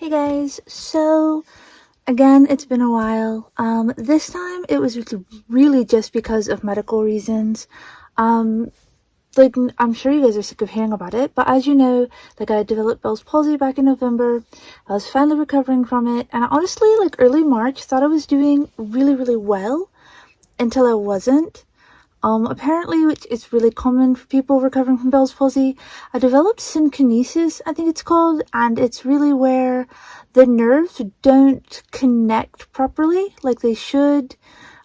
Hey guys, so again, it's been a while. This time it was really just because of medical reasons. Um, I'm sure you guys are sick of hearing about it, but as you know, I developed Bell's palsy back in November. I was finally recovering from it, and I honestly, early March, thought I was doing really, really well until I wasn't. Apparently, which is really common for people recovering from Bell's palsy, I developed synkinesis, I think it's called, and it's really where the nerves don't connect properly like they should.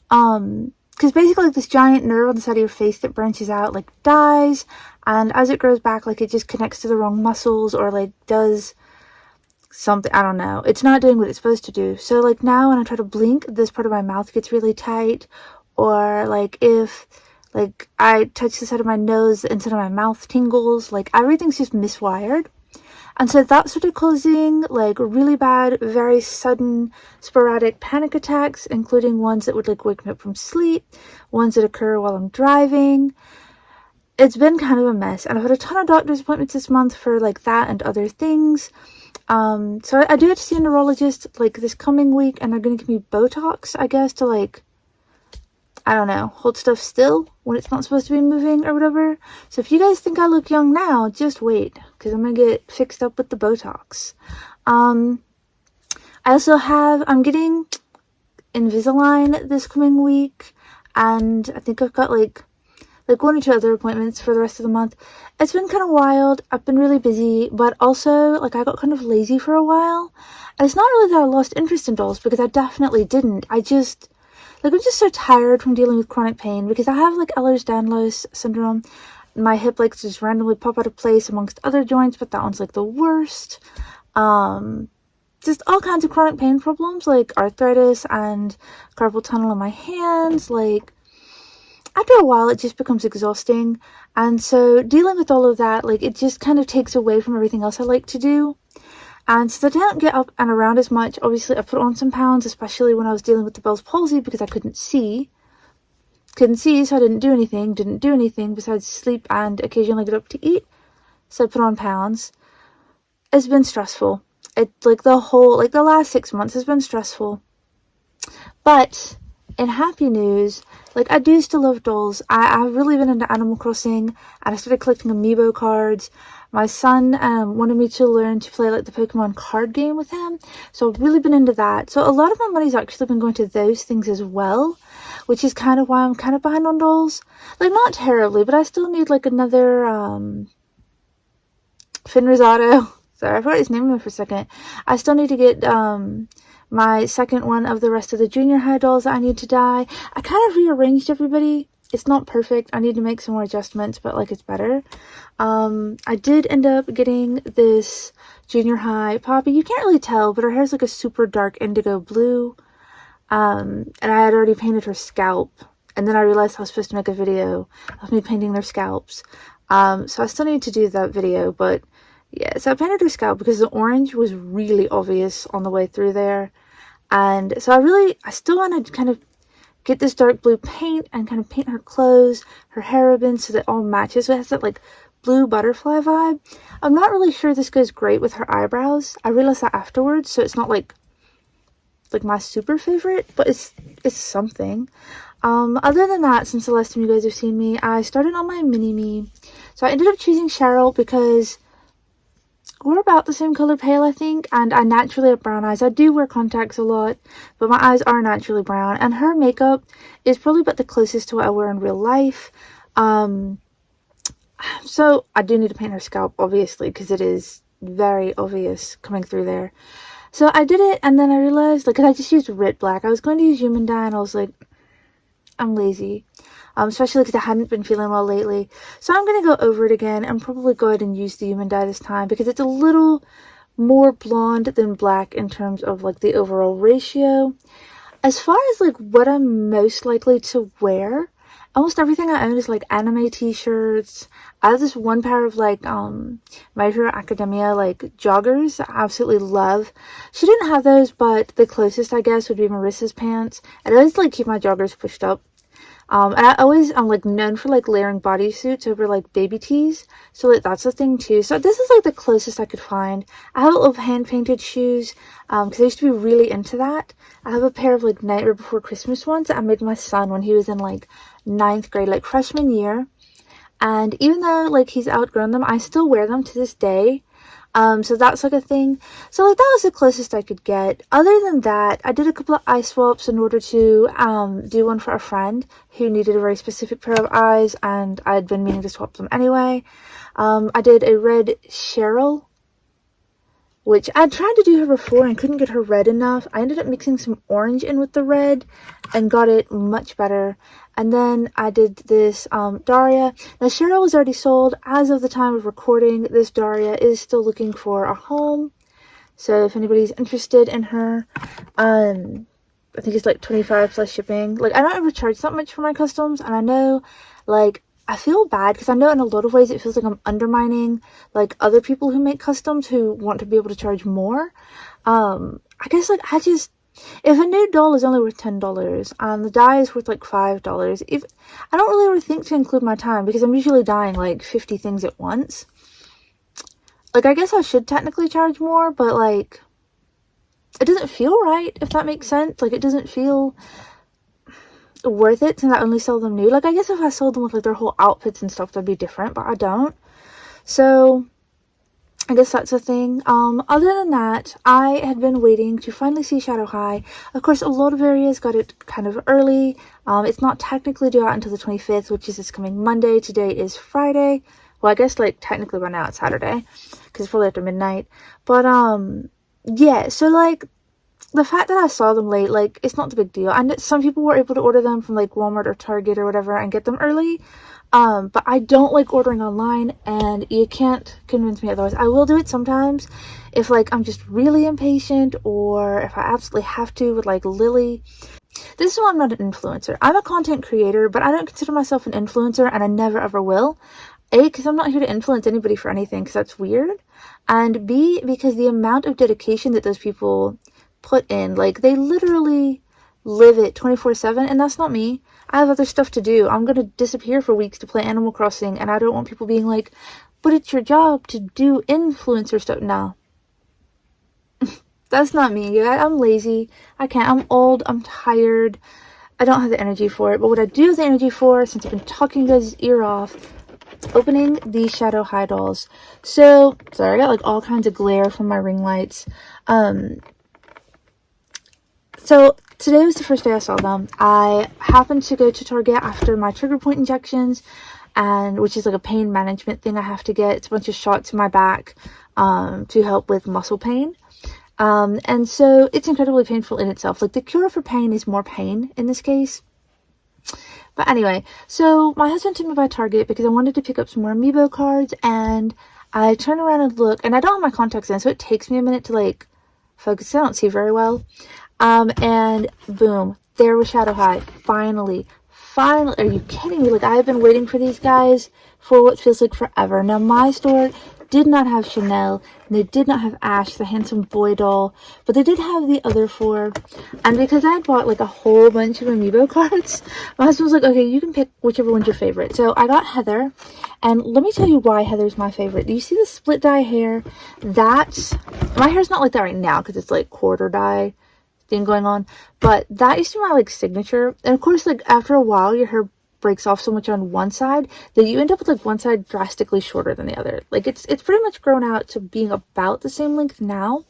Because basically, this giant nerve on the side of your face that branches out, dies, and as it grows back, it just connects to the wrong muscles or, does something, I don't know. It's not doing what it's supposed to do. So, now when I try to blink, this part of my mouth gets really tight, or, if I touch the side of my nose, the inside of my mouth tingles, everything's just miswired. And so that started causing, really bad, very sudden, sporadic panic attacks, including ones that would, wake me up from sleep, ones that occur while I'm driving. It's been kind of a mess, and I've had a ton of doctor's appointments this month for, that and other things. So I do have to see a neurologist, this coming week, and they're gonna give me Botox, I guess, to, I don't know, hold stuff still when it's not supposed to be moving or whatever. So if you guys think I look young now, just wait, because I'm going to get fixed up with the Botox. I'm getting Invisalign this coming week, and I think I've got like 1 or 2 other appointments for the rest of the month. It's been kind of wild. I've been really busy, but also, I got kind of lazy for a while. And it's not really that I lost interest in dolls, because I definitely didn't. I'm just so tired from dealing with chronic pain, because I have, Ehlers-Danlos syndrome. My hip, just randomly pop out of place amongst other joints, but that one's, the worst. Just all kinds of chronic pain problems, arthritis and carpal tunnel in my hands. After a while, it just becomes exhausting. And so dealing with all of that, it just kind of takes away from everything else I like to do. And since I didn't get up and around as much, obviously I put on some pounds, especially when I was dealing with the Bell's palsy, because I couldn't see, so I didn't do anything besides sleep and occasionally get up to eat. So I put on pounds. It's been stressful. The last 6 months has been stressful. But in happy news, I do still love dolls. I've really been into Animal Crossing, and I started collecting amiibo cards. My son wanted me to learn to play the Pokemon card game with him, so I've really been into that. So a lot of my money's actually been going to those things as well, which is kind of why I'm kind of behind on dolls. Not terribly, but I still need another Finrizzato. Sorry, I forgot his name for a second. I still need to get my second one of the rest of the junior high dolls that I need to dye. I kind of rearranged everybody. It's not perfect. I need to make some more adjustments, but it's better. I did end up getting this junior high Poppy. You can't really tell, but her hair's a super dark indigo blue. And I had already painted her scalp, and then I realized I was supposed to make a video of me painting their scalps. So I still need to do that video, but yeah, so I painted her scalp because the orange was really obvious on the way through there. And so I still want to kind of get this dark blue paint and kind of paint her clothes, her hair ribbons, so that it all matches. So it has that blue butterfly vibe. I'm not really sure this goes great with her eyebrows. I realized that afterwards, so it's not like my super favorite, but it's something. Other than that, since the last time you guys have seen me, I started on my mini-me. So I ended up choosing Cheryl because we're about the same color pale, I think, and I naturally have brown eyes. I do wear contacts a lot, but my eyes are naturally brown, and her makeup is probably about the closest to what I wear in real life. So I do need to paint her scalp, obviously, because it is very obvious coming through there. So I did it, and then I realized, because I just used Rit Black. I was going to use Human Dye, and I was like, I'm lazy. Especially because I hadn't been feeling well lately. So I'm going to go over it again and probably go ahead and use the Human Dye this time, because it's a little more blonde than black in terms of the overall ratio. As far as what I'm most likely to wear, almost everything I own is anime t-shirts. I have this one pair of My Hero Academia joggers that I absolutely love. She didn't have those, but the closest I guess would be Marissa's pants. And I always keep my joggers pushed up. And I'm like known for like layering bodysuits over like baby tees. So like that's a thing too. So this is like the closest I could find. I have a lot of hand painted shoes, because I used to be really into that. I have a pair of like Nightmare Before Christmas ones that I made my son when he was in like 9th grade, like freshman year. And even though like he's outgrown them, I still wear them to this day. So that's like a thing. So like that was the closest I could get. Other than that, I did a couple of eye swaps in order to do one for a friend who needed a very specific pair of eyes, and I'd been meaning to swap them anyway. I did a red Cheryl, which I tried to do her before and couldn't get her red enough. I ended up mixing some orange in with the red and got it much better. And then I did this Daria. Now Cheryl was already sold. As of the time of recording, this Daria is still looking for a home. So if anybody's interested in her, I think it's like 25 plus shipping. Like I don't ever charge that much for my customs, and I know like I feel bad because I know in a lot of ways it feels like I'm undermining like other people who make customs who want to be able to charge more. I guess like if a new doll is only worth $10 and the dye is worth like $5, if I don't really ever think to include my time because I'm usually dyeing like 50 things at once. Like I guess I should technically charge more, but like it doesn't feel right, if that makes sense. Like it doesn't feel worth it since I only sell them new. Like I guess if I sold them with like their whole outfits and stuff, that'd be different, but I don't. So I guess that's a thing. Other than that, I had been waiting to finally see Shadow High. Of course, a lot of areas got it kind of early. It's not technically due out until the 25th, which is this coming Monday. Today is Friday. Well, I guess like technically by now it's Saturday because it's probably after midnight. But yeah, so like the fact that I saw them late, like it's not the big deal. And some people were able to order them from like Walmart or Target or whatever and get them early. But I don't like ordering online, and you can't convince me otherwise. I will do it sometimes if like I'm just really impatient or if I absolutely have to with like Lily. This is why I'm not an influencer. I'm a content creator, but I don't consider myself an influencer, and I never ever will. A, because I'm not here to influence anybody for anything, because that's weird. And B, because the amount of dedication that those people put in, like they literally live it 24/7, and that's not me. I have other stuff to do. I'm gonna disappear for weeks to play Animal Crossing, and I don't want people being like, but it's your job to do influencer stuff. No. That's not me. I'm lazy. I can't. I'm old. I'm tired. I don't have the energy for it. But what I do have the energy for, since I've been talking you guys' ear off, opening these Shadow High dolls. So, sorry, I got like all kinds of glare from my ring lights. So today was the first day I saw them. I happened to go to Target after my trigger point injections, and which is like a pain management thing I have to get. It's a bunch of shots in my back to help with muscle pain. And so it's incredibly painful in itself. Like the cure for pain is more pain in this case. But anyway, so my husband took me by Target because I wanted to pick up some more amiibo cards, and I turn around and look, and I don't have my contacts in, so it takes me a minute to like focus. I don't see very well. And boom, there was Shadow High. Finally, are you kidding me? Like I have been waiting for these guys for what feels like forever. Now my store did not have Chanel, and they did not have Ash, the handsome boy doll, but they did have the other four. And because I had bought like a whole bunch of amiibo cards, my husband was like, okay, you can pick whichever one's your favorite. So I got Heather, and let me tell you why Heather's my favorite. Do you see the split dye hair? My hair's not like that right now because it's like quarter dye thing going on, but that used to be my like signature. And of course, like after a while your hair breaks off so much on one side that you end up with like one side drastically shorter than the other. Like it's pretty much grown out to being about the same length now,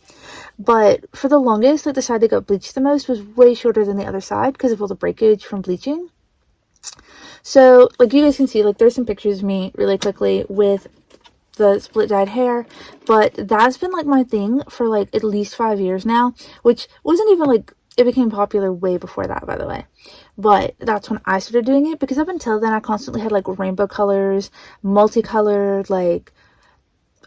but for the longest, like the side that got bleached the most was way shorter than the other side because of all the breakage from bleaching. So like you guys can see, like there's some pictures of me really quickly with the split dyed hair, but that's been like my thing for like at least 5 years now, which wasn't even like, it became popular way before that, by the way, but that's when I started doing it, because up until then I constantly had like rainbow colors, multicolored, like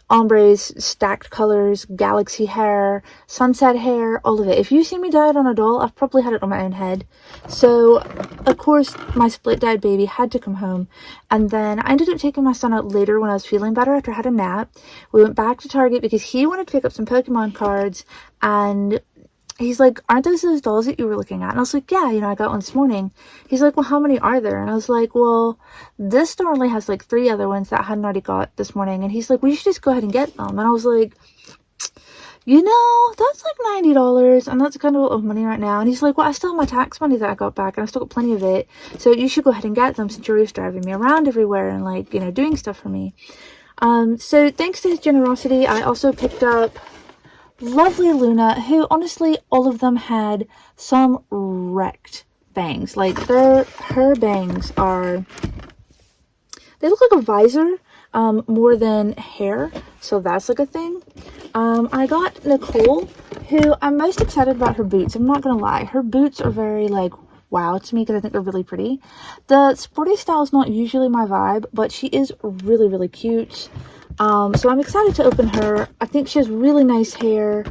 ombres, stacked colors, galaxy hair, sunset hair, all of it. If you see me dye it on a doll, I've probably had it on my own head. So of course my split dyed baby had to come home, and then I ended up taking my son out later when I was feeling better after I had a nap. We went back to Target because he wanted to pick up some Pokemon cards, and he's like, aren't those dolls that you were looking at? And I was like, yeah, you know, I got one this morning. He's like, well, how many are there? And I was like, well, this store only has like 3 other ones that I hadn't already got this morning. And he's like, well, you should just go ahead and get them. And I was like, you know, that's like $90 and that's kind of a lot of money right now. And he's like, well, I still have my tax money that I got back and I still got plenty of it. So you should go ahead and get them since you're just driving me around everywhere and like, you know, doing stuff for me. So thanks to his generosity, I also picked up lovely Luna, who honestly, all of them had some wrecked bangs. Like her bangs are, they look like a visor, more than hair. So that's like a thing. I got Nicole, who I'm most excited about her boots. I'm not gonna lie. Her boots are very like wow to me because I think they're really pretty. The sporty style is not usually my vibe, but she is really, really cute. So I'm excited to open her. I think she has really nice hair.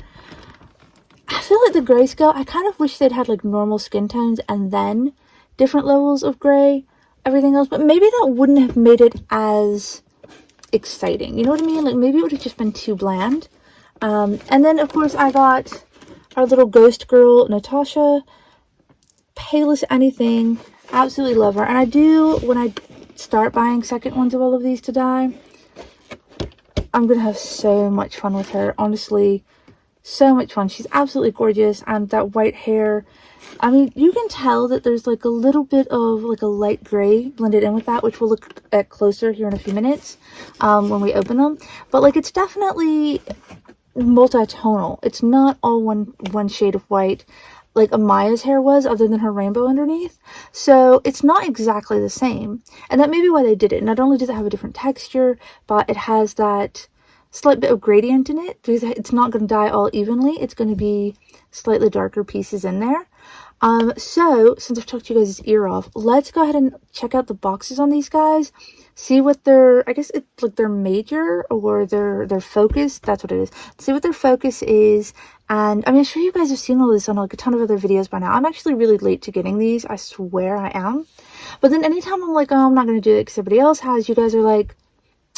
I feel like the grayscale, I kind of wish they'd had like normal skin tones and then different levels of gray, everything else. But maybe that wouldn't have made it as exciting. You know what I mean? Like maybe it would have just been too bland. And then of course I got our little ghost girl, Natasha. Pale as anything. Absolutely love her. And I do, when I start buying second ones of all of these to dye, I'm going to have so much fun with her. Honestly, so much fun. She's absolutely gorgeous. And that white hair, I mean, you can tell that there's like a little bit of like a light gray blended in with that, which we'll look at closer here in a few minutes when we open them. But like it's definitely multi-tonal. It's not all one shade of white like Amaya's hair was, other than her rainbow underneath. So it's not exactly the same. And that may be why they did it. Not only does it have a different texture, but it has that slight bit of gradient in it, because it's not going to dye all evenly. It's going to be slightly darker pieces in there. So since I've talked you guys' ear off, let's go ahead and check out the boxes on these guys. See what their, I guess it's like their major or their focus. That's what it is. See what their focus is. And I mean, I'm sure you guys have seen all this on like a ton of other videos by now. I'm actually really late to getting these. I swear I am. But then anytime I'm like, oh, I'm not going to do it because everybody else has, you guys are like,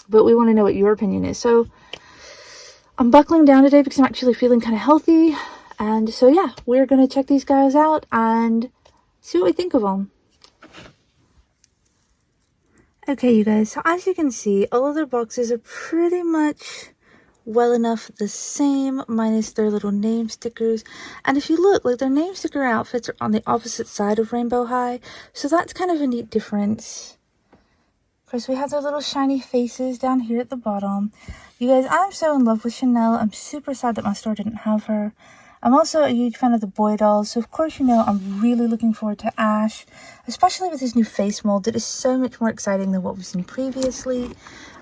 but we want to know what your opinion is. So I'm buckling down today because I'm actually feeling kind of healthy. And so yeah, we're going to check these guys out and see what we think of them. Okay, you guys, so as you can see, all of their boxes are pretty much well enough the same, minus their little name stickers. And if you look, like their name sticker outfits are on the opposite side of Rainbow High, so that's kind of a neat difference. Of course, we have their little shiny faces down here at the bottom. You guys, I'm so in love with Chanel. I'm super sad that my store didn't have her. I'm also a huge fan of the boy dolls, so of course, you know, I'm really looking forward to Ash, especially with his new face mold that is so much more exciting than what we've seen previously.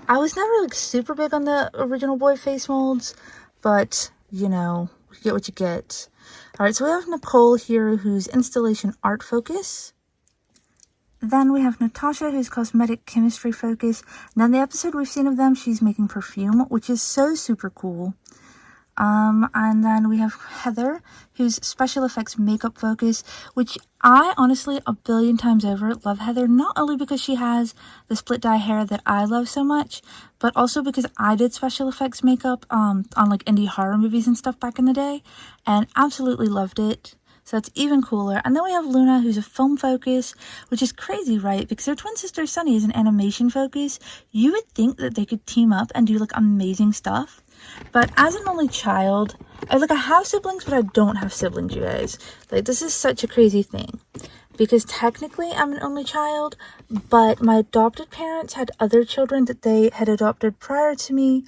I was never like super big on the original boy face molds, but you know, you get what you get. All right, so we have Nicole here, who's installation art focus. Then we have Natasha, who's cosmetic chemistry focus. Now in the episode we've seen of them, she's making perfume, which is so super cool. And then we have Heather, who's special effects makeup focus, which I honestly, a billion times over, love Heather, not only because she has the split dye hair that I love so much, but also because I did special effects makeup, on like indie horror movies and stuff back in the day, and absolutely loved it. So that's even cooler. And then we have Luna, who's a film focus, which is crazy, right? Because her twin sister Sunny is an animation focus. You would think that they could team up and do like amazing stuff. But as an only child, I have siblings, but I don't have siblings, you guys. Like, this is such a crazy thing. Because technically, I'm an only child, but my adopted parents had other children that they had adopted prior to me,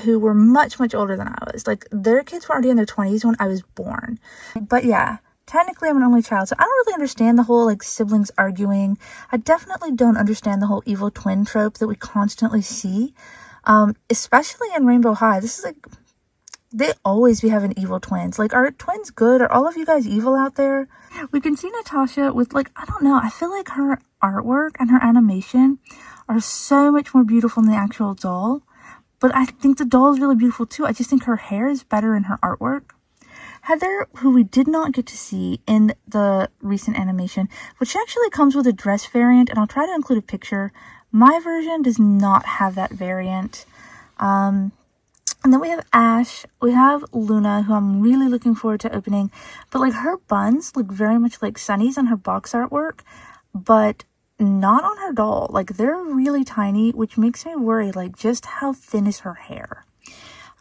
who were much, much older than I was. Like, their kids were already in their 20s when I was born. But yeah, technically, I'm an only child, so I don't really understand the whole, like, siblings arguing. I definitely don't understand the whole evil twin trope that we constantly see. Especially in Rainbow High. This is like, they always be having evil twins. Like, are twins good? Are all of you guys evil out there? We can see Natasha with, like, I don't know, I feel like her artwork and her animation are so much more beautiful than the actual doll. But I think the doll is really beautiful too. I just think her hair is better in her artwork. Heather, who we did not get to see in the recent animation, but she actually comes with a dress variant, and I'll try to include a picture. My version does not have that variant. And then we have Ash. We have Luna, who I'm really looking forward to opening. But like her buns look very much like Sunny's on her box artwork, but not on her doll. Like they're really tiny, which makes me worry like just how thin is her hair.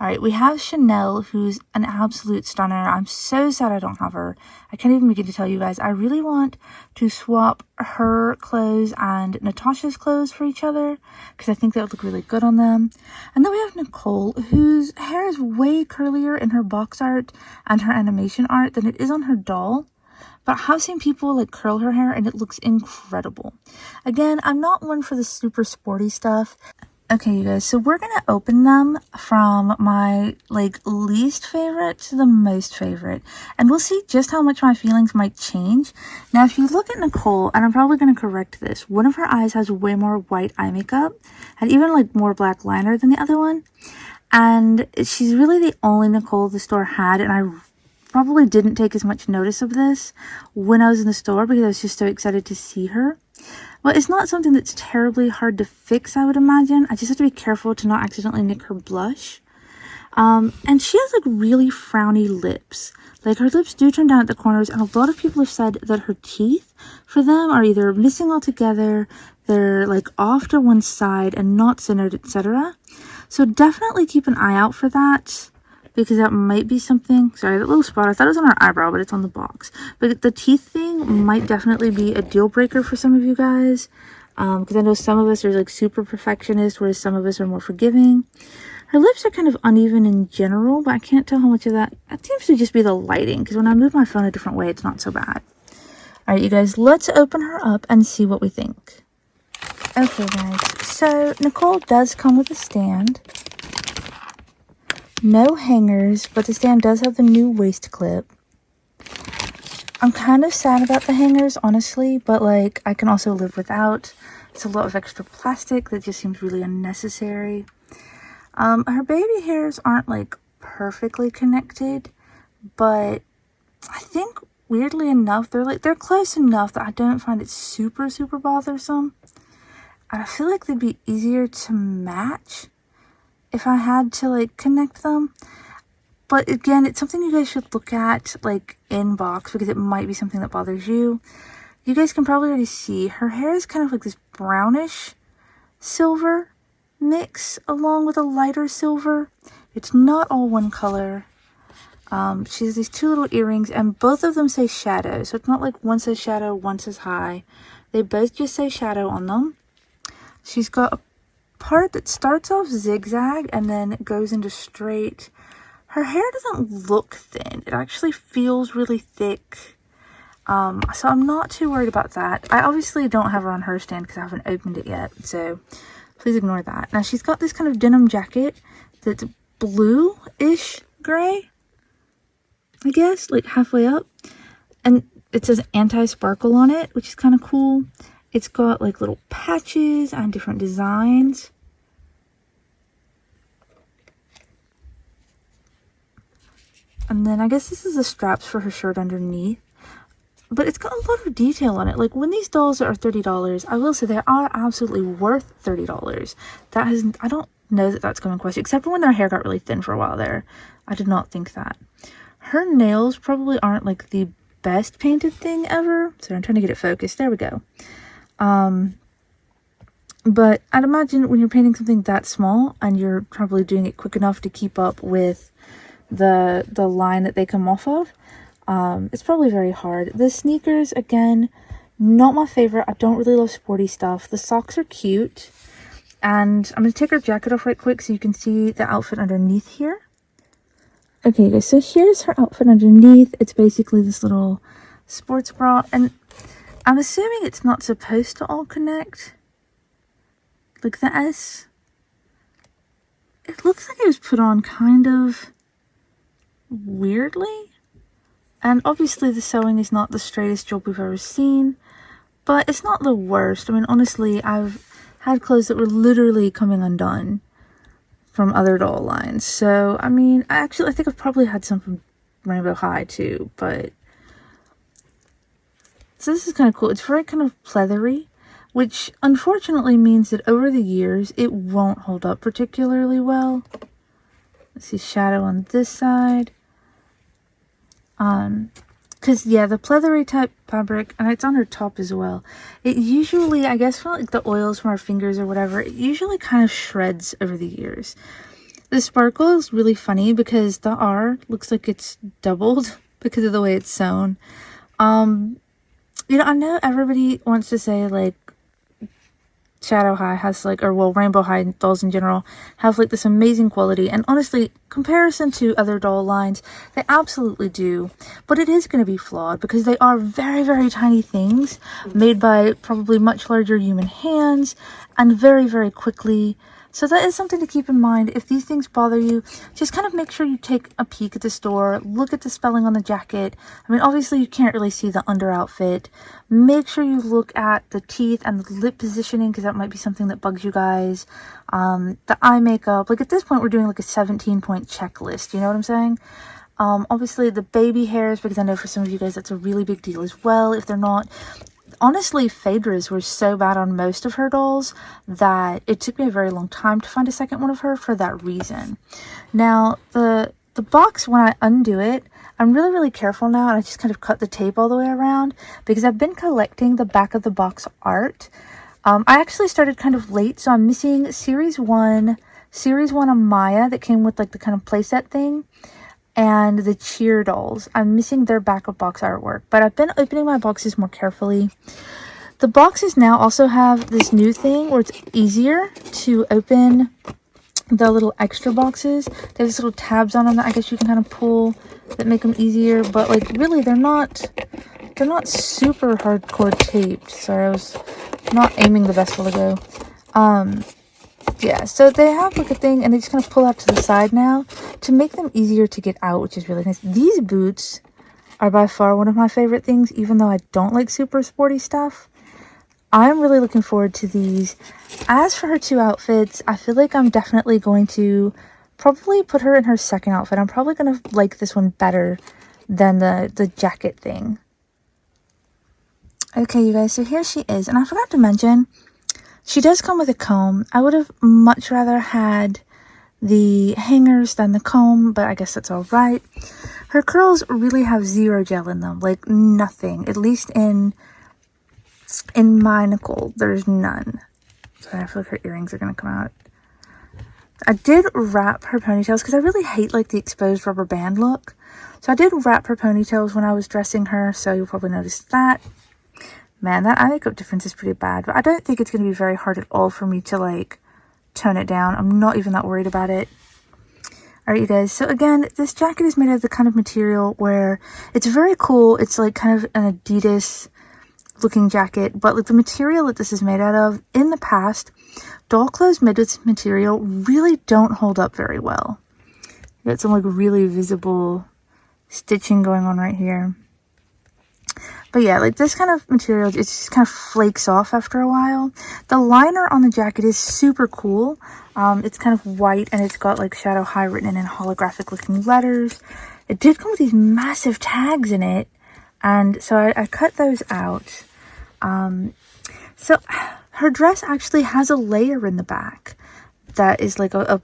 All right, we have Chanel, who's an absolute stunner. I'm so sad I don't have her. I can't even begin to tell you guys. I really want to swap her clothes and Natasha's clothes for each other because I think that would look really good on them. And then we have Nicole, whose hair is way curlier in her box art and her animation art than it is on her doll. But I have seen people like curl her hair and it looks incredible. Again, I'm not one for the super sporty stuff. Okay, you guys, so we're gonna open them from my like least favorite to the most favorite, and we'll see just how much my feelings might change. Now, if you look at Nicole, and I'm probably gonna correct this, one of her eyes has way more white eye makeup and even like more black liner than the other one, and she's really the only Nicole the store had, and I probably didn't take as much notice of this when I was in the store because I was just so excited to see her. But it's not something that's terribly hard to fix, I would imagine. I just have to be careful to not accidentally nick her blush. And she has like really frowny lips. Like her lips do turn down at the corners, and a lot of people have said that her teeth for them are either missing altogether, they're like off to one side and not centered, etc. So definitely keep an eye out for that, because that might be something. Sorry, that little spot, I thought it was on her eyebrow, but it's on the box. But the teeth thing might definitely be a deal breaker for some of you guys, because I know some of us are like super perfectionist, whereas some of us are more forgiving. Her lips are kind of uneven in general, but I can't tell how much of that seems to just be the lighting, because when I move my phone a different way, it's not so bad. All right, you guys, let's open her up and see what we think. Okay, guys, so Nicole does come with a stand. No hangers, but the stand does have the new waist clip. I'm kind of sad about the hangers, honestly, but like I can also live without. It's a lot of extra plastic that just seems really unnecessary. Her baby hairs aren't like perfectly connected, but I think weirdly enough, they're close enough that I don't find it super bothersome. And I feel like they'd be easier to match if I had to like connect them. But again, it's something you guys should look at like in box, because it might be something that bothers you. You guys can probably already see her hair is kind of like this brownish silver mix along with a lighter silver. It's not all one color. She has these two little earrings, and both of them say shadow, so it's not like one says shadow, one says high. They both just say shadow on them. She's got a part that starts off zigzag and then goes into straight. Her hair doesn't look thin. It actually feels really thick. So I'm not too worried about that. I obviously don't have her on her stand because I haven't opened it yet, so please ignore that. Now she's got this kind of denim jacket that's blue-ish gray, I guess, like halfway up. And it says anti-sparkle on it, which is kind of cool. It's got like little patches and different designs. And then I guess this is the straps for her shirt underneath. But it's got a lot of detail on it. Like when these dolls are $30, I will say they are absolutely worth $30. I don't know that that's come in question, except for when their hair got really thin for a while there. I did not think that. Her nails probably aren't like the best painted thing ever. So I'm trying to get it focused. There we go. But I'd imagine when you're painting something that small and you're probably doing it quick enough to keep up with the line that they come off of, it's probably very hard. The sneakers, again, not my favorite. I don't really love sporty stuff. The socks are cute, and I'm going to take her jacket off right quick so you can see the outfit underneath here. Okay guys, so here's her outfit underneath. It's basically this little sports bra, and I'm assuming it's not supposed to all connect, like the S. It looks like it was put on kind of weirdly. And obviously the sewing is not the straightest job we've ever seen, but it's not the worst. I mean, honestly, I've had clothes that were literally coming undone from other doll lines. So, I mean, I think I've probably had some from Rainbow High too, but... So this is kind of cool. It's very kind of pleathery, which unfortunately means that over the years, it won't hold up particularly well. Let's see, shadow on this side. Because, yeah, the pleathery type fabric, and it's on her top as well, it usually, I guess from like the oils from our fingers or whatever, it usually kind of shreds over the years. The sparkle is really funny because the R looks like it's doubled because of the way it's sewn. You know, I know everybody wants to say, like, Shadow High has, like, or well, Rainbow High dolls in general have, like, this amazing quality. And honestly, comparison to other doll lines, they absolutely do. But it is going to be flawed because they are very, very tiny things made by probably much larger human hands and very, very quickly. So that is something to keep in mind. If these things bother you, just kind of make sure you take a peek at the store, look at the spelling on the jacket. I mean, obviously you can't really see the under outfit. Make sure you look at the teeth and the lip positioning because that might be something that bugs you guys. The eye makeup. Like at this point, we're doing like a 17-point checklist. You know what I'm saying? Obviously the baby hairs, because I know for some of you guys that's a really big deal as well. If they're not, honestly, Phaedra's were so bad on most of her dolls that it took me a very long time to find a second one of her for that reason. Now, the box, when I undo it, I'm really, really careful now, and I just kind of cut the tape all the way around because I've been collecting the back of the box art. I actually started kind of late, so I'm missing Series 1 of Maya that came with like the kind of playset thing, and the cheer dolls. I'm missing their backup box artwork, but I've been opening my boxes more carefully. The boxes now also have this new thing where it's easier to open the little extra boxes. They have these little tabs on them that I guess you can kind of pull that make them easier, but like really they're not super hardcore taped. Sorry, I was not aiming the best while ago. Yeah, so they have like a thing and they just kind of pull out to the side now to make them easier to get out, which is really nice. These boots are by far one of my favorite things, even though I don't like super sporty stuff. I'm really looking forward to these. As for her two outfits, I feel like I'm definitely going to probably put her in her second outfit. I'm probably going to like this one better than the jacket thing. Okay, you guys, so here she is. And I forgot to mention, she does come with a comb. I would have much rather had the hangers than the comb, but I guess that's all right. Her curls really have zero gel in them, like nothing. At least in my Nicole, there's none. Sorry, I feel like her earrings are going to come out. I did wrap her ponytails because I really hate like the exposed rubber band look. So I did wrap her ponytails when I was dressing her, so you'll probably notice that. Man, that eye makeup difference is pretty bad, but I don't think it's going to be very hard at all for me to, like, tone it down. I'm not even that worried about it. Alright, you guys, so again, this jacket is made out of the kind of material where it's very cool. It's, like, kind of an Adidas-looking jacket, but, like, the material that this is made out of, in the past, doll clothes made with this material really don't hold up very well. You got some, like, really visible stitching going on right here. But yeah, like this kind of material, it just kind of flakes off after a while. The liner on the jacket is super cool. It's kind of white and it's got like Shadow High written in holographic looking letters. It did come with these massive tags in it. And so I cut those out. So her dress actually has a layer in the back that is like a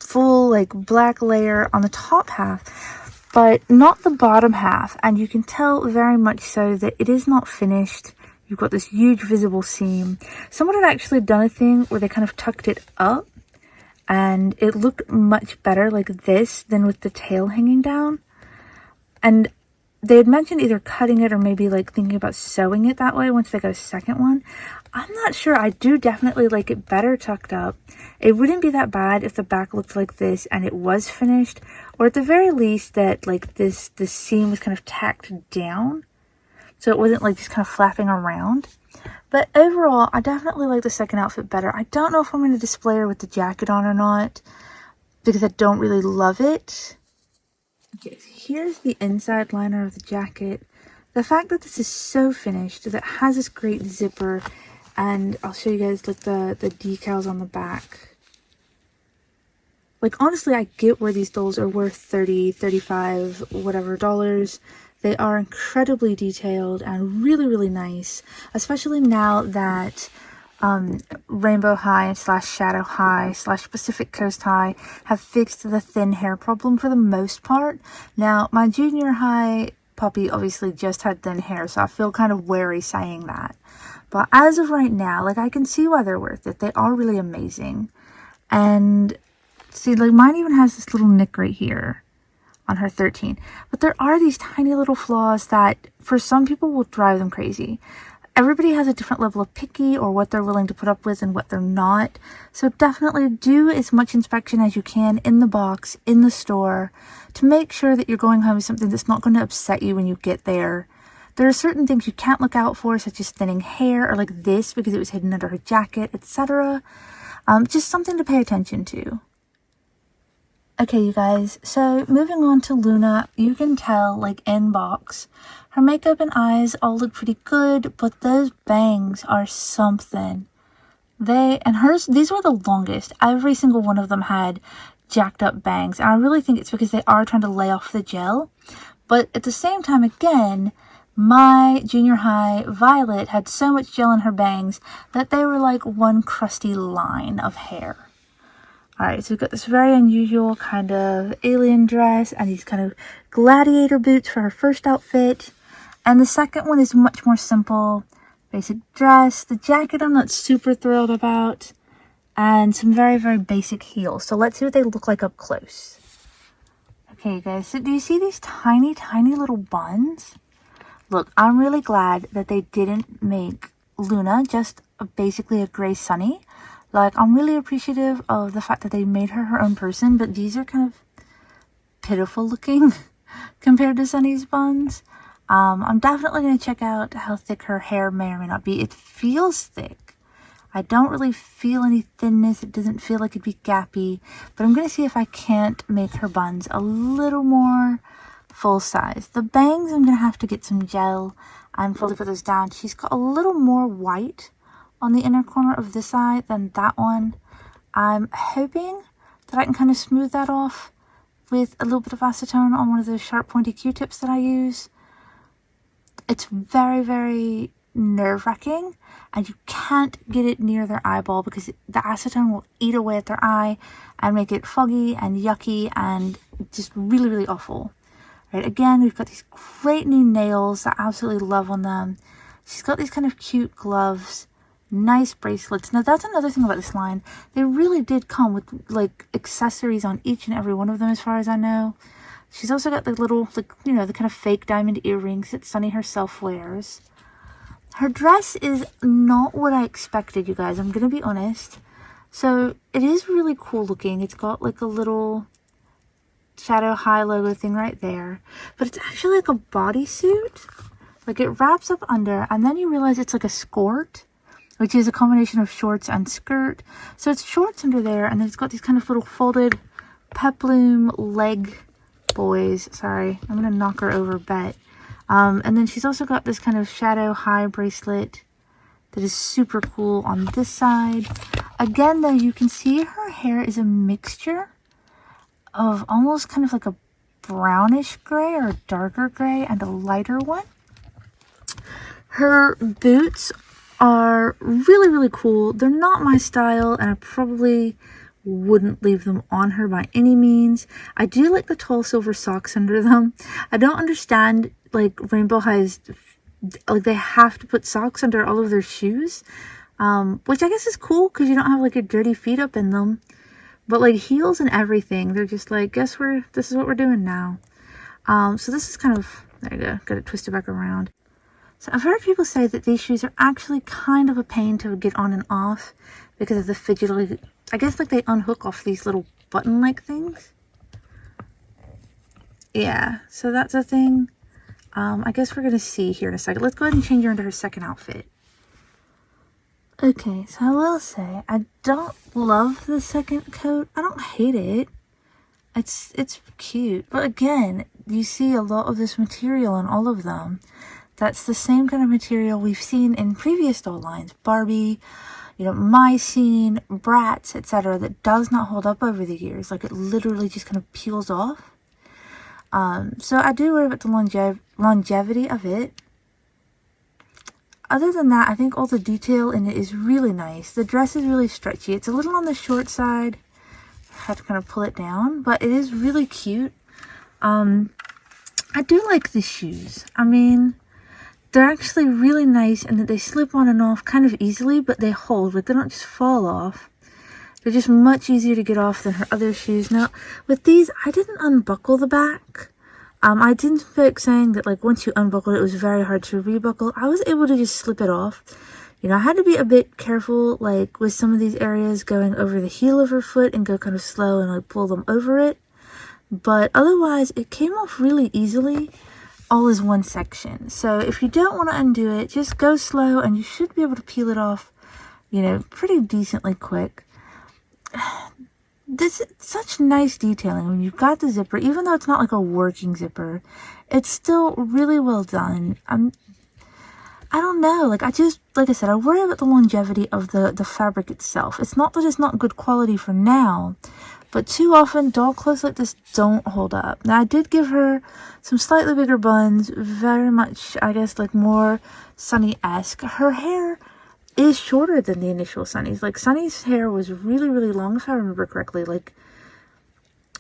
full like black layer on the top half, but not the bottom half, and you can tell very much so that it is not finished. You've got this huge visible seam. Someone had actually done a thing where they kind of tucked it up, and it looked much better like this than with the tail hanging down. And they had mentioned either cutting it or maybe like thinking about sewing it that way once they got a second one. I'm not sure. I do definitely like it better tucked up. It wouldn't be that bad if the back looked like this and it was finished, or at the very least that like this seam was kind of tacked down so it wasn't like just kind of flapping around. But overall, I definitely like the second outfit better. I don't know if I'm going to display her with the jacket on or not because I don't really love it. Okay, so here's the inside liner of the jacket. The fact that this is so finished, that it has this great zipper, and I'll show you guys like the decals on the back. Like honestly, I get where these dolls are worth $30, $35, whatever dollars. They are incredibly detailed and really, really nice, especially now that Rainbow High slash Shadow High slash Pacific Coast High have fixed the thin hair problem for the most part. Now, my junior high puppy obviously just had thin hair, so I feel kind of wary saying that. But as of right now, like, I can see why they're worth it. They are really amazing. And see, like, mine even has this little nick right here on her 13. But there are these tiny little flaws that for some people will drive them crazy. Everybody has a different level of picky or what they're willing to put up with and what they're not. So definitely do as much inspection as you can in the box, in the store, to make sure that you're going home with something that's not going to upset you when you get there. There are certain things you can't look out for, such as thinning hair or like this because it was hidden under her jacket, etc. Just something to pay attention to. Okay, you guys, so moving on to Luna, you can tell, like, in box, her makeup and eyes all look pretty good, but those bangs are something. These were the longest. Every single one of them had jacked up bangs, and I really think it's because they are trying to lay off the gel. But at the same time, again, my junior high Violet had so much gel in her bangs that they were like one crusty line of hair. Alright, so we've got this very unusual kind of alien dress and these kind of gladiator boots for her first outfit. And the second one is much more simple. Basic dress. The jacket I'm not super thrilled about. And some very, very basic heels. So let's see what they look like up close. Okay, guys, so do you see these tiny, tiny little buns? Look, I'm really glad that they didn't make Luna just basically a gray Sunny. Like, I'm really appreciative of the fact that they made her her own person, but these are kind of pitiful looking compared to Sunny's buns. I'm definitely going to check out how thick her hair may or may not be. It feels thick. I don't really feel any thinness. It doesn't feel like it'd be gappy, but I'm going to see if I can't make her buns a little more full size. The bangs, I'm going to have to get some gel and fully put those down. She's got a little more white on the inner corner of this eye than that one. I'm hoping that I can kind of smooth that off with a little bit of acetone on one of those sharp pointy Q-tips that I use. It's very, very nerve-wracking, and you can't get it near their eyeball because the acetone will eat away at their eye and make it foggy and yucky and just really, really awful. Right, again, we've got these great new nails that I absolutely love on them. She's got these kind of cute gloves. Nice bracelets. Now that's another thing about this line. They really did come with like accessories on each and every one of them as far as I know. She's also got the little, like, you know, the kind of fake diamond earrings that Sunny herself wears. Her dress is not what I expected, you guys. I'm going to be honest. So it is really cool looking. It's got like a little Shadow High logo thing right there. But it's actually like a bodysuit. Like it wraps up under and then you realize it's like a skirt, which is a combination of shorts and skirt. So it's shorts under there, and then it's got these kind of little folded peplum leg boys. Sorry, I'm going to knock her over a bit. And then she's also got this kind of Shadow High bracelet that is super cool on this side. Again, though, you can see her hair is a mixture of almost kind of like a brownish gray or a darker gray and a lighter one. Her boots are really, really cool. They're not my style, and I probably wouldn't leave them on her by any means. I do like the tall silver socks under them. I don't understand, like, Rainbow High's, like, they have to put socks under all of their shoes, which I guess is cool because you don't have, like, your dirty feet up in them. But, like, heels and everything, they're just like, this is what we're doing now. So this is kind of, there you go, got it twisted back around. So I've heard people say that these shoes are actually kind of a pain to get on and off because of the fidgety, I guess, like, they unhook off these little button-like things. Yeah, so that's a thing. I guess we're going to see here in a second. Let's go ahead and change her into her second outfit. Okay, so I will say, I don't love the second coat. I don't hate it. It's cute. But again, you see a lot of this material on all of them. That's the same kind of material we've seen in previous doll lines. Barbie, you know, My Scene, Bratz, etc. that does not hold up over the years. Like, it literally just kind of peels off. So I do worry about the longevity of it. other than that, I think all the detail in it is really nice. The dress is really stretchy. It's a little on the short side. I have to kind of pull it down, but it is really cute. I do like the shoes. I mean, they're actually really nice and that they slip on and off kind of easily, but they hold, like they don't just fall off. They're just much easier to get off than her other shoes. Now, with these, I didn't unbuckle the back. I didn't fix saying that like once you unbuckle it, it was very hard to rebuckle. I was able to just slip it off. You know, I had to be a bit careful, like with some of these areas going over the heel of her foot and go kind of slow and like pull them over it. But otherwise, it came off really easily, all as one section. So if you don't want to undo it, just go slow and you should be able to peel it off, you know, pretty decently quick. This is such nice detailing when you've got the zipper, even though it's not like a working zipper, it's still really well done. I don't know, like I said, I worry about the longevity of the fabric itself. It's not that it's not good quality for now, but too often doll clothes like this don't hold up. Now I did give her some slightly bigger buns, very much, I guess, like more Sunny-esque. Her hair is shorter than the initial Sunny's. Like Sunny's hair was really, really long, if I remember correctly. Like,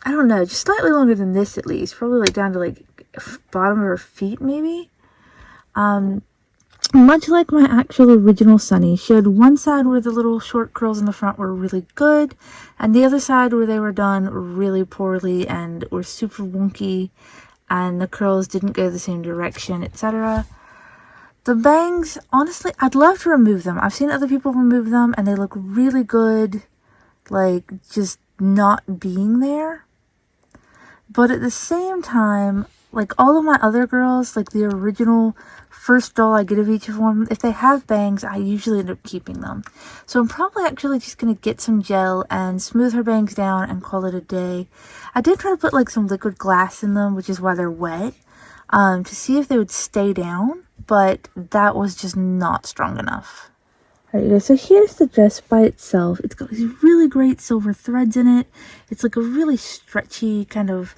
I don't know, just slightly longer than this at least. Probably like down to like bottom of her feet maybe. Much like my actual original Sunny, she had one side where the little short curls in the front were really good, and the other side where they were done really poorly and were super wonky, and the curls didn't go the same direction, etc. The bangs, honestly, I'd love to remove them. I've seen other people remove them and they look really good, like just not being there. But at the same time, like all of my other girls, like the original first doll I get of each of them, if they have bangs, I usually end up keeping them. So I'm probably actually just going to get some gel and smooth her bangs down and call it a day. I did try to put like some liquid glass in them, which is why they're wet, to see if they would stay down. But that was just not strong enough. Alright, you guys, so here's the dress by itself. It's got these really great silver threads in it. It's like a really stretchy kind of,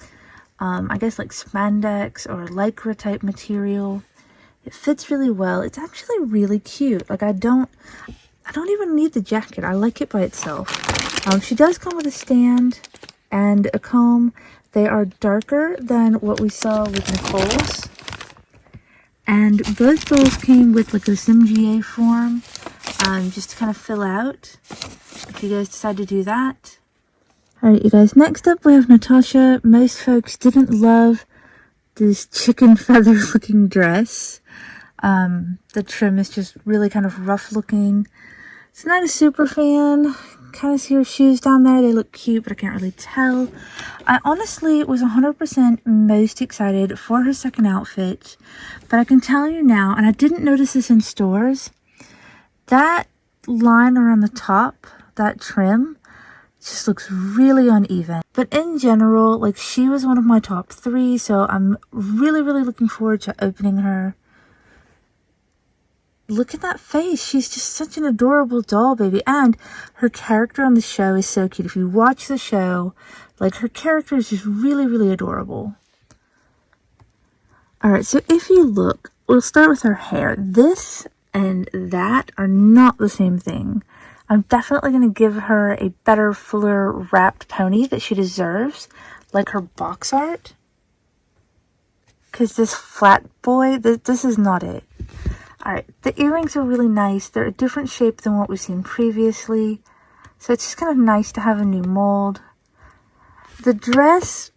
I guess like spandex or lycra type material. It fits really well. It's actually really cute. Like I don't even need the jacket. I like it by itself. She does come with a stand and a comb. They are darker than what we saw with Nicole's. And both dolls came with like this MGA form, just to kind of fill out, if you guys decide to do that. Alright, you guys, next up we have Natasha. Most folks didn't love this chicken feather looking dress. The trim is just really kind of rough looking. It's not a super fan. Kind of see her shoes down there. They look cute, but I can't really tell. I honestly was 100% most excited for her second outfit, but I can tell you now, and I didn't notice this in stores, that line around the top, that trim, just looks really uneven. But in general, like she was one of my top 3, so I'm really, really looking forward to opening her. Look at that face. She's just such an adorable doll, baby. And her character on the show is so cute. If you watch the show, like her character is just really, really adorable. Alright, so if you look, we'll start with her hair. This and that are not the same thing. I'm definitely going to give her a better, fuller, wrapped pony that she deserves, like her box art. Because this flat boy, this is not it. Alright, the earrings are really nice. They're a different shape than what we've seen previously. So it's just kind of nice to have a new mold. The dress,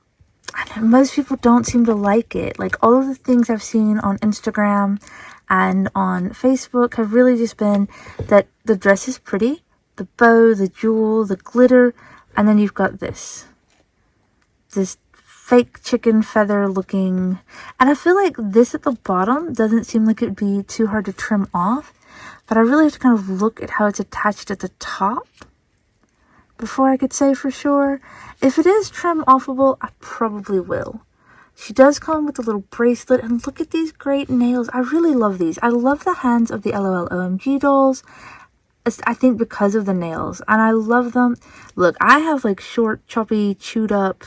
I know most people don't seem to like it. Like all of the things I've seen on Instagram and on Facebook have really just been that the dress is pretty. The bow, the jewel, the glitter, and then you've got this fake chicken feather looking, and I feel like this at the bottom doesn't seem like it'd be too hard to trim off, but I really have to kind of look at how it's attached at the top before I could say for sure. If it is trim offable, I probably will. She does come with a little bracelet, and look at these great nails. I really love these. I love the hands of the LOL OMG dolls, I think because of the nails, and I love them. Look, I have like short, choppy, chewed up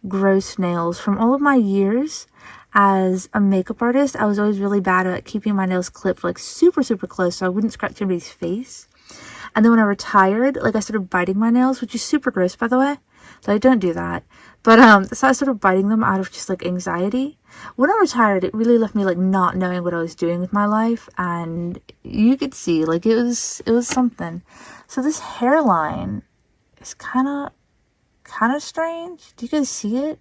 gross nails. From all of my years as a makeup artist, I was always really bad at keeping my nails clipped like super, super close so I wouldn't scratch anybody's face. And then when I retired, like I started biting my nails, which is super gross, by the way. So I don't do that. But so I started biting them out of just like anxiety. When I retired, it really left me like not knowing what I was doing with my life, and you could see like it was something. So this hairline is kind of strange. Do you guys see it?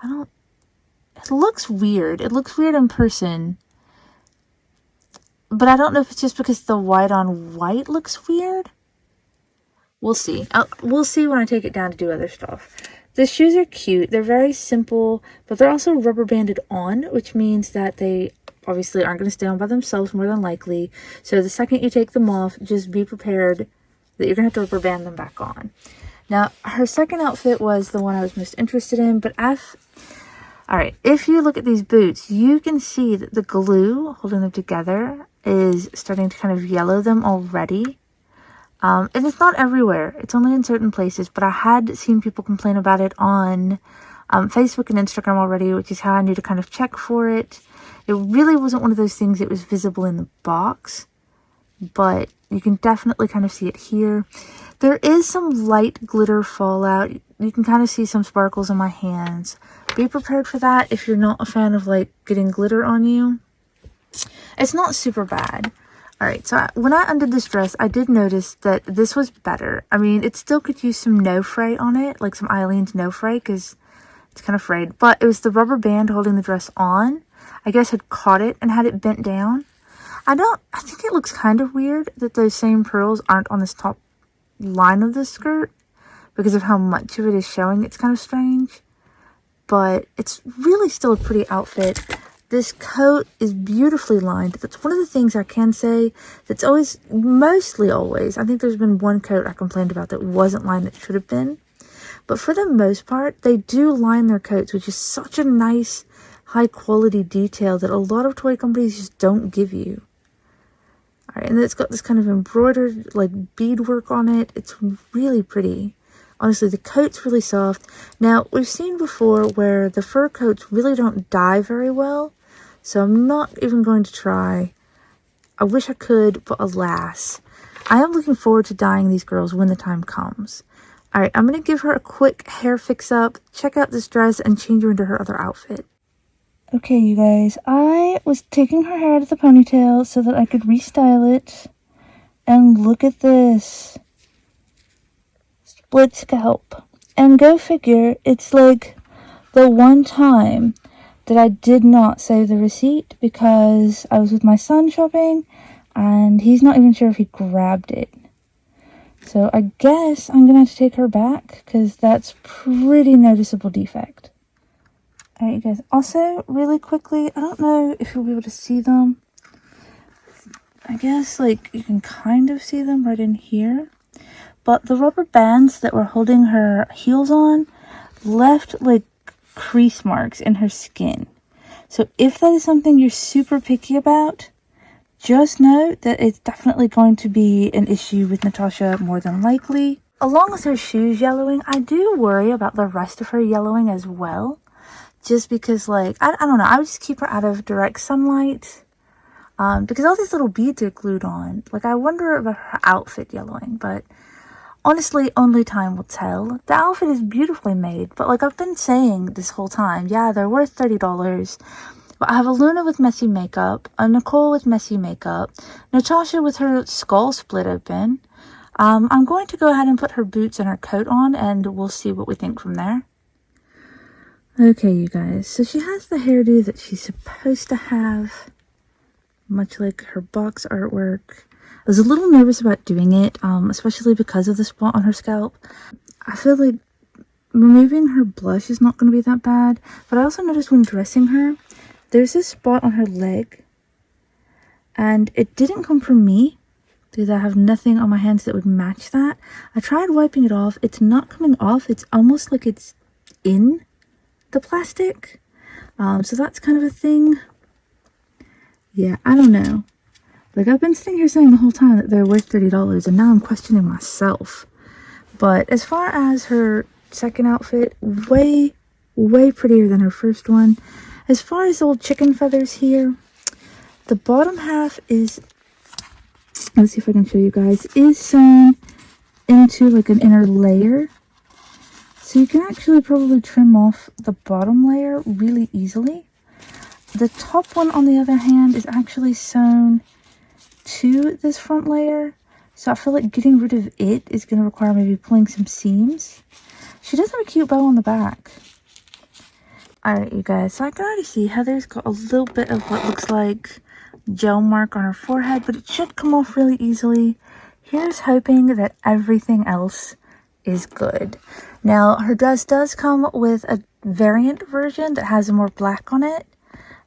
It looks weird. It looks weird in person. But I don't know if it's just because the white on white looks weird. We'll see. We'll see when I take it down to do other stuff. The shoes are cute. They're very simple, but they're also rubber banded on, which means that they obviously aren't going to stay on by themselves more than likely. So the second you take them off, just be prepared that you're going to have to rubber band them back on. Now, her second outfit was the one I was most interested in, but alright, if you look at these boots, you can see that the glue holding them together is starting to kind of yellow them already. And it's not everywhere. It's only in certain places, but I had seen people complain about it on Facebook and Instagram already, which is how I knew to kind of check for it. It really wasn't one of those things that was visible in the box, but you can definitely kind of see it here. There is some light glitter fallout. You can kind of see some sparkles on my hands. Be prepared for that if you're not a fan of like getting glitter on you. It's not super bad. Alright, so when I undid this dress, I did notice that this was better. I mean, it still could use some no fray on it, like some Eileen's no fray, because it's kind of frayed. But it was the rubber band holding the dress on. I guess had caught it and had it bent down. I think it looks kind of weird that those same pearls aren't on this top line of the skirt because of how much of it is showing. It's kind of strange, but it's really still a pretty outfit. This coat is beautifully lined. That's one of the things I can say that's mostly always. I think there's been one coat I complained about that wasn't lined that should have been. But for the most part, they do line their coats, which is such a nice, high quality detail that a lot of toy companies just don't give you. Alright, and then it's got this kind of embroidered, like, beadwork on it. It's really pretty. Honestly, the coat's really soft. Now, we've seen before where the fur coats really don't dye very well. So I'm not even going to try. I wish I could, but alas. I am looking forward to dyeing these girls when the time comes. Alright, I'm going to give her a quick hair fix up, check out this dress, and change her into her other outfit. Okay, you guys, I was taking her hair out of the ponytail so that I could restyle it. And look at this. Split scalp. And go figure, it's like the one time that I did not save the receipt because I was with my son shopping and he's not even sure if he grabbed it. So I guess I'm going to have to take her back because that's pretty noticeable defect. Alright, you guys. Also, really quickly, I don't know if you'll be able to see them. I guess, like, you can kind of see them right in here. But the rubber bands that were holding her heels on left, like, crease marks in her skin. So if that is something you're super picky about, just know that it's definitely going to be an issue with Natasha more than likely. Along with her shoes yellowing, I do worry about the rest of her yellowing as well. Just because, like, I don't know, I would just keep her out of direct sunlight. Because all these little beads are glued on. Like, I wonder about her outfit yellowing, but honestly, only time will tell. The outfit is beautifully made, but like I've been saying this whole time, yeah, they're worth $30. But I have a Luna with messy makeup, a Nicole with messy makeup, Natasha with her skull split open. I'm going to go ahead and put her boots and her coat on, and we'll see what we think from there. Okay, you guys, so she has the hairdo that she's supposed to have, much like her box artwork. I was a little nervous about doing it, especially because of the spot on her scalp. I feel like removing her blush is not going to be that bad, but I also noticed when dressing her, there's this spot on her leg, and it didn't come from me, because I have nothing on my hands that would match that. I tried wiping it off. It's not coming off. It's almost like it's in the plastic. So that's kind of a thing. Yeah, I don't know. Like, I've been sitting here saying the whole time that they're worth $30, and now I'm questioning myself. But as far as her second outfit. Way prettier than her first one. As far as old chicken feathers here, the bottom half is, let's see if I can show you guys, is sewn into like an inner layer. So you can actually probably trim off the bottom layer really easily. The top one, on the other hand, is actually sewn to this front layer. So I feel like getting rid of it is going to require maybe pulling some seams. She does have a cute bow on the back. Alright, you guys, so I can already see Heather's got a little bit of what looks like gel mark on her forehead, but it should come off really easily. Here's hoping that everything else is good. Now, her dress does come with a variant version that has more black on it.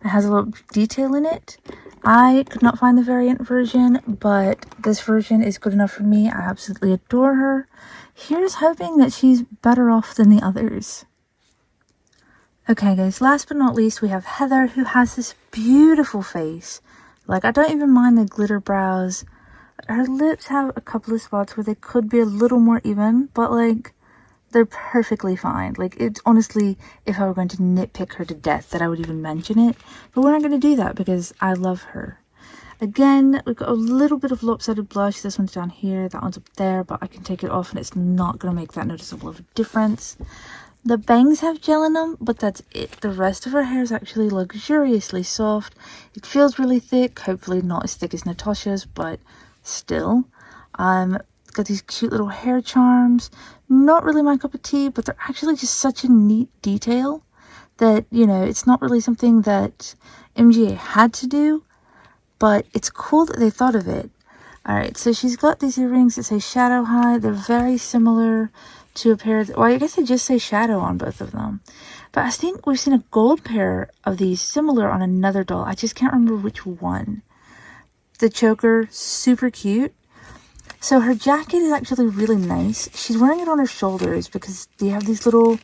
It has a little detail in it. I could not find the variant version, but this version is good enough for me. I absolutely adore her. Here's hoping that she's better off than the others. Okay guys, last but not least, we have Heather, who has this beautiful face. Like, I don't even mind the glitter brows. Her lips have a couple of spots where they could be a little more even, but like, they're perfectly fine. Like, it's honestly, if I were going to nitpick her to death, that I would even mention it. But we're not going to do that because I love her. Again, we've got a little bit of lopsided blush. This one's down here, that one's up there, but I can take it off and it's not going to make that noticeable of a difference. The bangs have gel in them, but that's it. The rest of her hair is actually luxuriously soft. It feels really thick, hopefully not as thick as Natasha's, but still. Got these cute little hair charms. Not really my cup of tea, but they're actually just such a neat detail that, you know, it's not really something that MGA had to do, but it's cool that they thought of it. Alright, so she's got these earrings that say Shadow High. They're very similar to a pair of, well, I guess they just say Shadow on both of them. But I think we've seen a gold pair of these similar on another doll. I just can't remember which one. The choker, super cute. So her jacket is actually really nice. She's wearing it on her shoulders because they have these little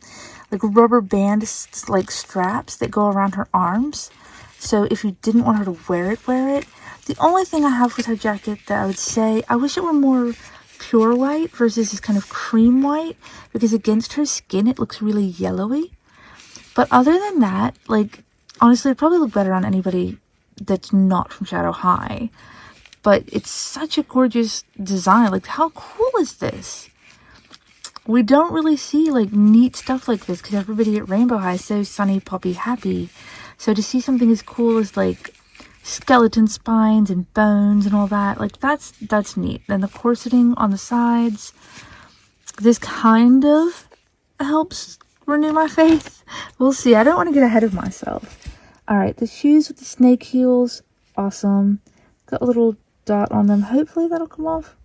like rubber band like straps that go around her arms. So if you didn't want her to wear it, wear it. The only thing I have with her jacket that I would say, I wish it were more pure white versus this kind of cream white, because against her skin it looks really yellowy. But other than that, like, honestly, it'd probably look better on anybody that's not from Shadow High. But it's such a gorgeous design. Like, how cool is this? We don't really see like neat stuff like this because everybody at Rainbow High is so sunny, poppy, happy. So to see something as cool as like skeleton spines and bones and all that, like that's neat. Then the corseting on the sides, this kind of helps renew my faith. We'll see. I don't want to get ahead of myself. All right, the shoes with the snake heels, awesome. Got a little dot on them. Hopefully that'll come off.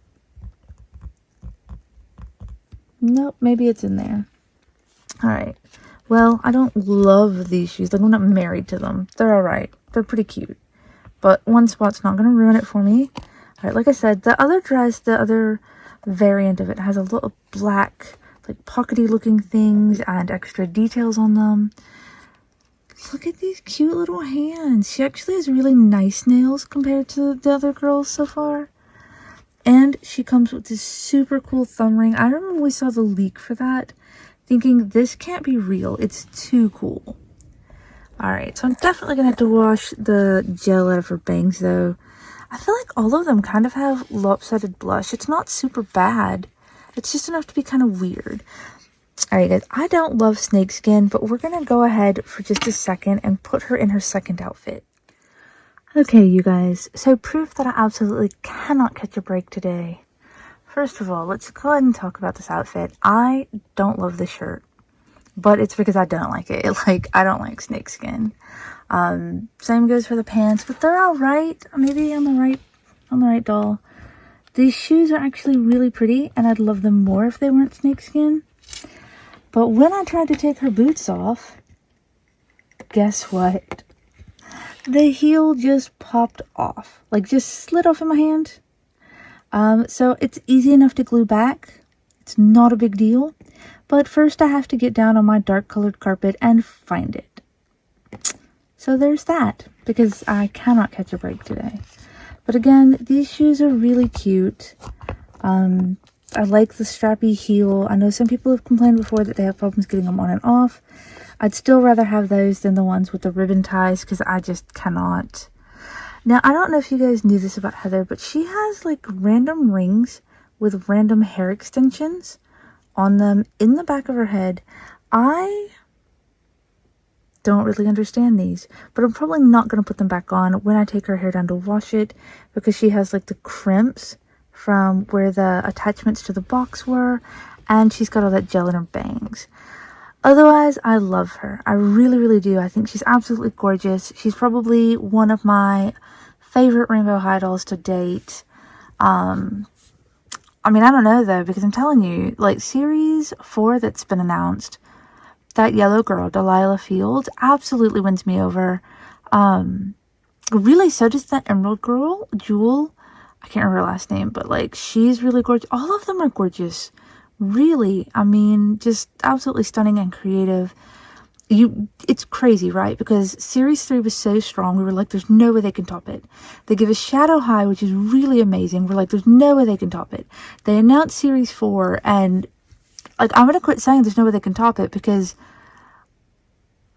Nope, maybe it's in there. All right. Well, I don't love these shoes. Like, I'm not married to them. They're all right. They're pretty cute. But one spot's not going to ruin it for me. All right, like I said, the other dress, the other variant of it has a little black, like pockety looking things and extra details on them. Look at these cute little hands. She actually has really nice nails compared to the other girls so far. And she comes with this super cool thumb ring. I remember we saw the leak for that, thinking this can't be real. It's too cool. Alright, so I'm definitely going to have to wash the gel out of her bangs though. I feel like all of them kind of have lopsided blush. It's not super bad. It's just enough to be kind of weird. Alright guys, I don't love snakeskin, but we're going to go ahead for just a second and put her in her second outfit. Okay, you guys, so proof that I absolutely cannot catch a break today. First of all, let's go ahead and talk about this outfit. I don't love this shirt, but it's because I don't like it. Like, I don't like snakeskin. Same goes for the pants, but they're all right. Maybe on the right doll. These shoes are actually really pretty, and I'd love them more if they weren't snakeskin. But when I tried to take her boots off, guess what? The heel just popped off, like just slid off in my hand. So it's easy enough to glue back. It's not a big deal. But first I have to get down on my dark colored carpet and find it. So there's that, because I cannot catch a break today. But again, these shoes are really cute. I like the strappy heel. I know some people have complained before that they have problems getting them on and off. I'd still rather have those than the ones with the ribbon ties because I just cannot. Now, I don't know if you guys knew this about Heather, but she has like random rings with random hair extensions on them in the back of her head. I don't really understand these, but I'm probably not going to put them back on when I take her hair down to wash it because she has like the crimps from where the attachments to the box were, and she's got all that gel in her bangs. Otherwise, I love her. I really, really do. I think she's absolutely gorgeous. She's probably one of my favorite rainbow high dolls to date. I mean, I don't know though, because I'm telling you, like series 4 that's been announced, that yellow girl, Delilah Field, absolutely wins me over. Really, so does that emerald girl, Jewel. I can't remember her last name, but like she's really gorgeous. All of them are gorgeous. Really, I mean, just absolutely stunning and creative. It's crazy, right? Because series 3 was so strong. We were like, there's no way they can top it. They give us Shadow High, which is really amazing. We're like, there's no way they can top it. They announced series 4, and like, I'm gonna quit saying there's no way they can top it because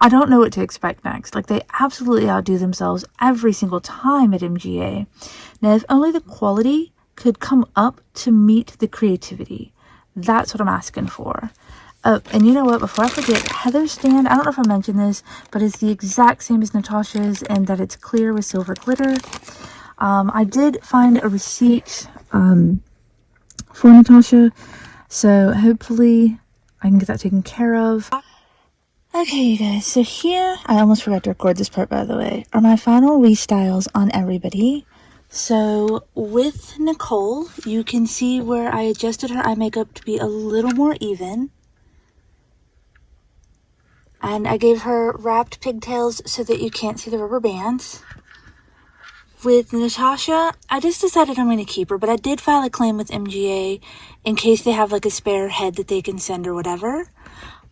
I don't know what to expect next. Like, they absolutely outdo themselves every single time at MGA. Now, if only the quality could come up to meet the creativity. That's what I'm asking for. And you know what? Before I forget, Heather's stand, I don't know if I mentioned this, but it's the exact same as Natasha's in that it's clear with silver glitter. I did find a receipt for Natasha, so hopefully I can get that taken care of. Okay, you guys, so here, I almost forgot to record this part, by the way, are my final restyles on everybody. So with Nicole, you can see where I adjusted her eye makeup to be a little more even. And I gave her wrapped pigtails so that you can't see the rubber bands. With Natasha, I just decided I'm going to keep her, but I did file a claim with MGA in case they have like a spare head that they can send or whatever.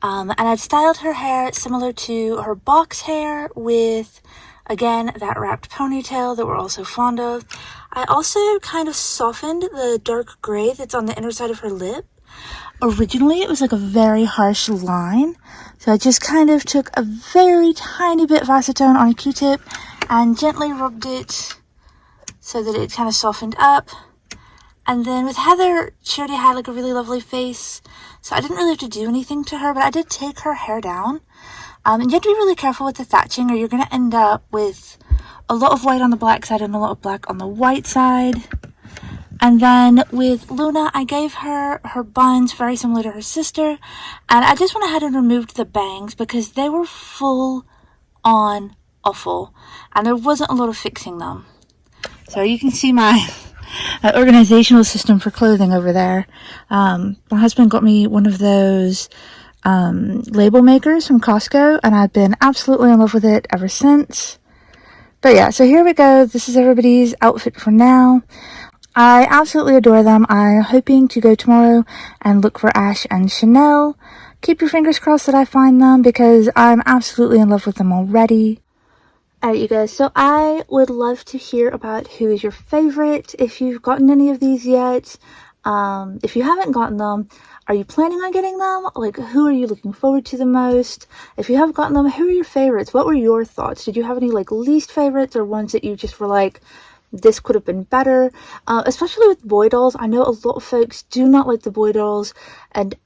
And I'd styled her hair similar to her box hair with, again, that wrapped ponytail that we're also fond of. I also kind of softened the dark gray that's on the inner side of her lip. Originally, it was like a very harsh line, so I just kind of took a very tiny bit of acetone on a Q-tip and gently rubbed it so that it kind of softened up. And then with Heather, she already had like a really lovely face, so I didn't really have to do anything to her, but I did take her hair down. And you have to be really careful with the thatching or you're going to end up with a lot of white on the black side and a lot of black on the white side. And then with Luna, I gave her her buns very similar to her sister, and I just went ahead and removed the bangs because they were full on awful and there wasn't a lot of fixing them. So you can see my organizational system for clothing over there. My husband got me one of those label makers from Costco, and I've been absolutely in love with it ever since. But yeah, so here we go. This is everybody's outfit for now. I absolutely adore them. I'm hoping to go tomorrow and look for Ash and Chanel. Keep your fingers crossed that I find them because I'm absolutely in love with them already. Alright, you guys, so I would love to hear about who is your favorite, if you've gotten any of these yet. If you haven't gotten them, are you planning on getting them? Like, who are you looking forward to the most? If you have gotten them, who are your favorites? What were your thoughts? Did you have any, like, least favorites or ones that you just were like, this could have been better? Especially with boy dolls, I know a lot of folks do not like the boy dolls, and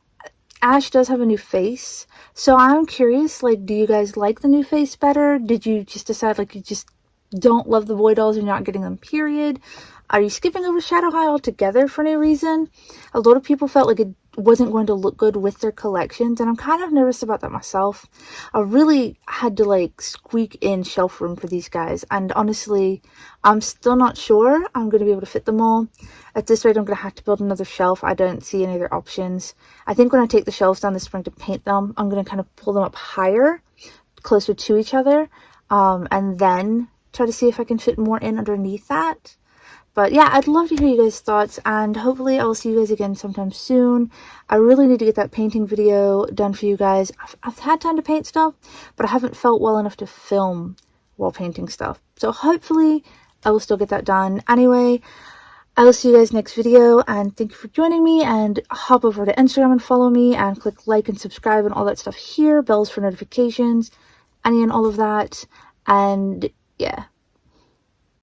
Ash does have a new face. So I'm curious, like, do you guys like the new face better? Did you just decide, like, you just don't love the boy dolls and you're not getting them, period? Are you skipping over Shadow High altogether for any reason? A lot of people felt like it wasn't going to look good with their collections, and I'm kind of nervous about that myself. I really had to, like, squeak in shelf room for these guys, and honestly, I'm still not sure I'm going to be able to fit them all. At this rate, I'm going to have to build another shelf. I don't see any other options. I think when I take the shelves down this spring to paint them, I'm going to kind of pull them up higher, closer to each other, and then try to see if I can fit more in underneath that. But yeah, I'd love to hear you guys' thoughts, and hopefully I'll see you guys again sometime soon. I really need to get that painting video done for you guys. I've had time to paint stuff, but I haven't felt well enough to film while painting stuff. So hopefully I will still get that done. Anyway, I will see you guys next video, and thank you for joining me, and hop over to Instagram and follow me, and click like and subscribe and all that stuff here, bells for notifications, any and all of that, and yeah.